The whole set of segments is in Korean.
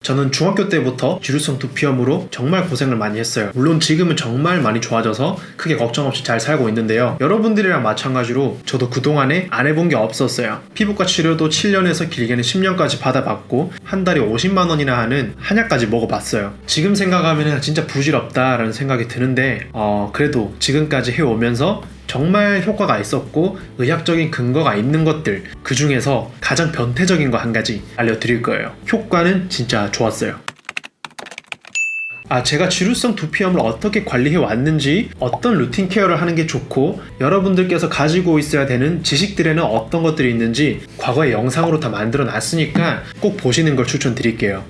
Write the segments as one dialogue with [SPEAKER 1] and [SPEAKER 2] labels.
[SPEAKER 1] 저는 중학교 때부터 지루성 두피염으로 정말 고생을 많이 했어요. 물론 지금은 정말 많이 좋아져서 크게 걱정 없이 잘 살고 있는데요. 여러분들이랑 마찬가지로 저도 그동안에 안 해본 게 없었어요. 피부과 치료도 7년에서 길게는 10년까지 받아봤고 한 달에 50만 원이나 하는 한약까지 먹어봤어요. 지금 생각하면 진짜 부질없다라는 생각이 드는데 그래도 지금까지 해오면서 정말 효과가 있었고 의학적인 근거가 있는 것들, 그 중에서 가장 변태적인 거 한 가지 알려드릴 거예요. 효과는 진짜 좋았어요. 제가 지루성 두피염을 어떻게 관리해 왔는지, 어떤 루틴 케어를 하는 게 좋고 여러분들께서 가지고 있어야 되는 지식들에는 어떤 것들이 있는지 과거에 영상으로 다 만들어 놨으니까 꼭 보시는 걸 추천드릴게요.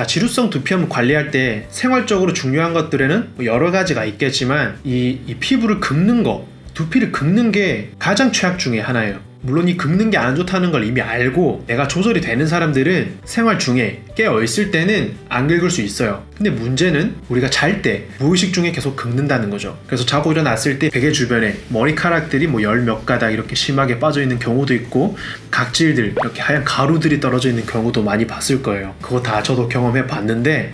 [SPEAKER 1] 지루성 두피염을 관리할 때 생활적으로 중요한 것들에는 여러 가지가 있겠지만 이 피부를 긁는 거, 두피를 긁는 게 가장 최악 중에 하나예요. 물론 이 긁는 게 안 좋다는 걸 이미 알고 내가 조절이 되는 사람들은 생활 중에 깨어있을 때는 안 긁을 수 있어요. 근데 문제는 우리가 잘 때 무의식 중에 계속 긁는다는 거죠. 그래서 자고 일어났을 때 베개 주변에 머리카락들이 열 몇 가닥 이렇게 심하게 빠져 있는 경우도 있고, 각질들, 이렇게 하얀 가루들이 떨어져 있는 경우도 많이 봤을 거예요. 그거 다 저도 경험해 봤는데,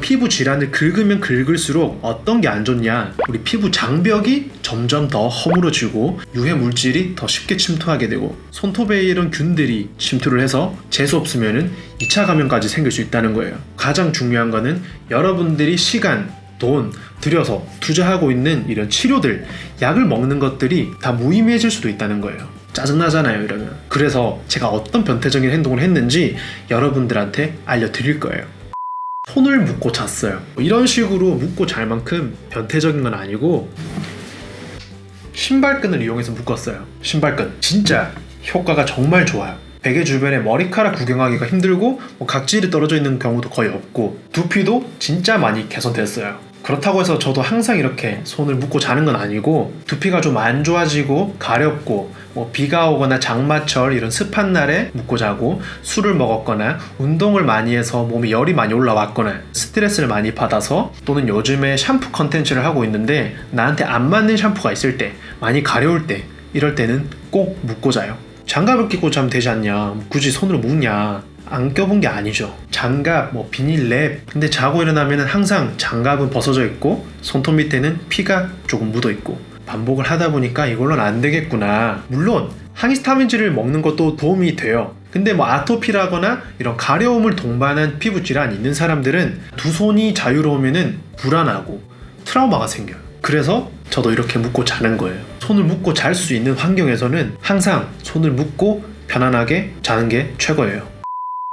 [SPEAKER 1] 피부 질환을 긁으면 긁을수록 어떤 게 안 좋냐, 우리 피부 장벽이 점점 더 허물어지고 유해 물질이 더 쉽게 침투하게 되고 손톱에 이런 균들이 침투를 해서 재수 없으면은 2차 감염까지 생길 수 있다는 거예요. 가장 중요한 거는 여러분들이 시간, 돈 들여서 투자하고 있는 이런 치료들, 약을 먹는 것들이 다 무의미해질 수도 있다는 거예요. 짜증나잖아요, 이러면. 그래서 제가 어떤 변태적인 행동을 했는지 여러분들한테 알려드릴 거예요. 손을 묶고 잤어요. 이런 식으로 묶고 잘 만큼 변태적인 건 아니고 신발끈을 이용해서 묶었어요. 신발끈 진짜 효과가 정말 좋아요. 베개 주변에 머리카락 구경하기가 힘들고 각질이 떨어져 있는 경우도 거의 없고 두피도 진짜 많이 개선됐어요. 그렇다고 해서 저도 항상 이렇게 손을 묶고 자는 건 아니고, 두피가 좀 안 좋아지고 가렵고 비가 오거나 장마철 이런 습한 날에 묶고 자고, 술을 먹었거나 운동을 많이 해서 몸에 열이 많이 올라왔거나 스트레스를 많이 받아서, 또는 요즘에 샴푸 컨텐츠를 하고 있는데 나한테 안 맞는 샴푸가 있을 때, 많이 가려울 때, 이럴 때는 꼭 묶고 자요. 장갑을 끼고 자면 되지 않냐, 굳이 손으로 묶냐. 안 껴본 게 아니죠. 장갑, 비닐 랩. 근데 자고 일어나면 항상 장갑은 벗어져 있고 손톱 밑에는 피가 조금 묻어 있고, 반복을 하다 보니까 이걸로는 안 되겠구나. 물론 항히스타민제를 먹는 것도 도움이 돼요. 근데 아토피라거나 이런 가려움을 동반한 피부 질환이 있는 사람들은 두 손이 자유로우면은 불안하고 트라우마가 생겨요. 그래서 저도 이렇게 묶고 자는 거예요. 손을 묶고 잘 수 있는 환경에서는 항상 손을 묶고 편안하게 자는 게 최고예요.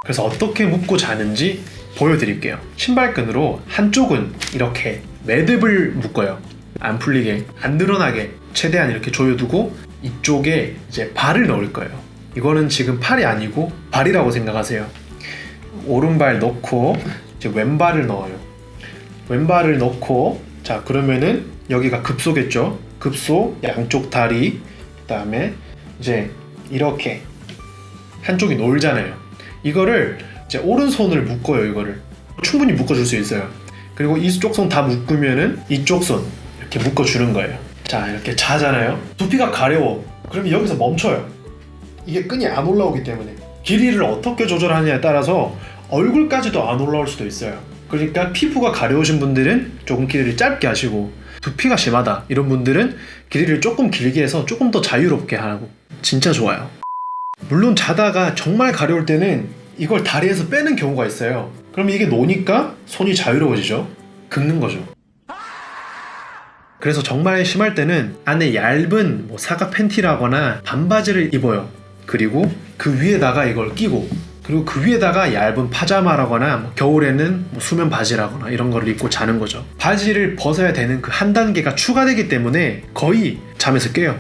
[SPEAKER 1] 그래서 어떻게 묶고 자는지 보여드릴게요. 신발끈으로 한쪽은 이렇게 매듭을 묶어요. 안 풀리게, 안 늘어나게 최대한 이렇게 조여두고, 이쪽에 이제 발을 넣을 거예요. 이거는 지금 팔이 아니고 발이라고 생각하세요. 오른발 넣고 이제 왼발을 넣어요. 왼발을 넣고, 그러면은 여기가 급소겠죠. 급소, 양쪽 다리, 그 다음에 이제 이렇게 한쪽이 놀잖아요. 이거를 이제 오른손을 묶어요. 이거를 충분히 묶어줄 수 있어요. 그리고 이쪽 손 다 묶으면은 이쪽 손 이렇게 묶어주는 거예요. 이렇게 자잖아요. 두피가 가려워. 그러면 여기서 멈춰요. 이게 끈이 안 올라오기 때문에. 길이를 어떻게 조절하느냐에 따라서 얼굴까지도 안 올라올 수도 있어요. 그러니까 피부가 가려우신 분들은 조금 길이를 짧게 하시고, 두피가 심하다 이런 분들은 길이를 조금 길게 해서 조금 더 자유롭게 하고. 진짜 좋아요. 물론 자다가 정말 가려울 때는 이걸 다리에서 빼는 경우가 있어요. 그럼 이게 노니까 손이 자유로워지죠. 긁는 거죠. 그래서 정말 심할 때는 안에 얇은 사각 팬티라거나 반바지를 입어요. 그리고 그 위에다가 이걸 끼고, 그리고 그 위에다가 얇은 파자마라거나 겨울에는 수면 바지라거나 이런 거를 입고 자는 거죠. 바지를 벗어야 되는 그 한 단계가 추가되기 때문에 거의 잠에서 깨요.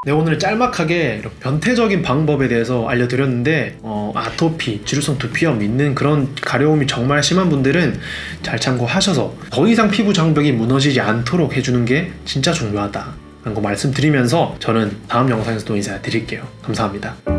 [SPEAKER 1] 네, 오늘 짤막하게 이런 변태적인 방법에 대해서 알려드렸는데, 아토피, 지루성 두피염 있는 그런 가려움이 정말 심한 분들은 잘 참고하셔서 더 이상 피부 장벽이 무너지지 않도록 해주는 게 진짜 중요하다 라는 거 말씀드리면서 저는 다음 영상에서 또 인사드릴게요. 감사합니다.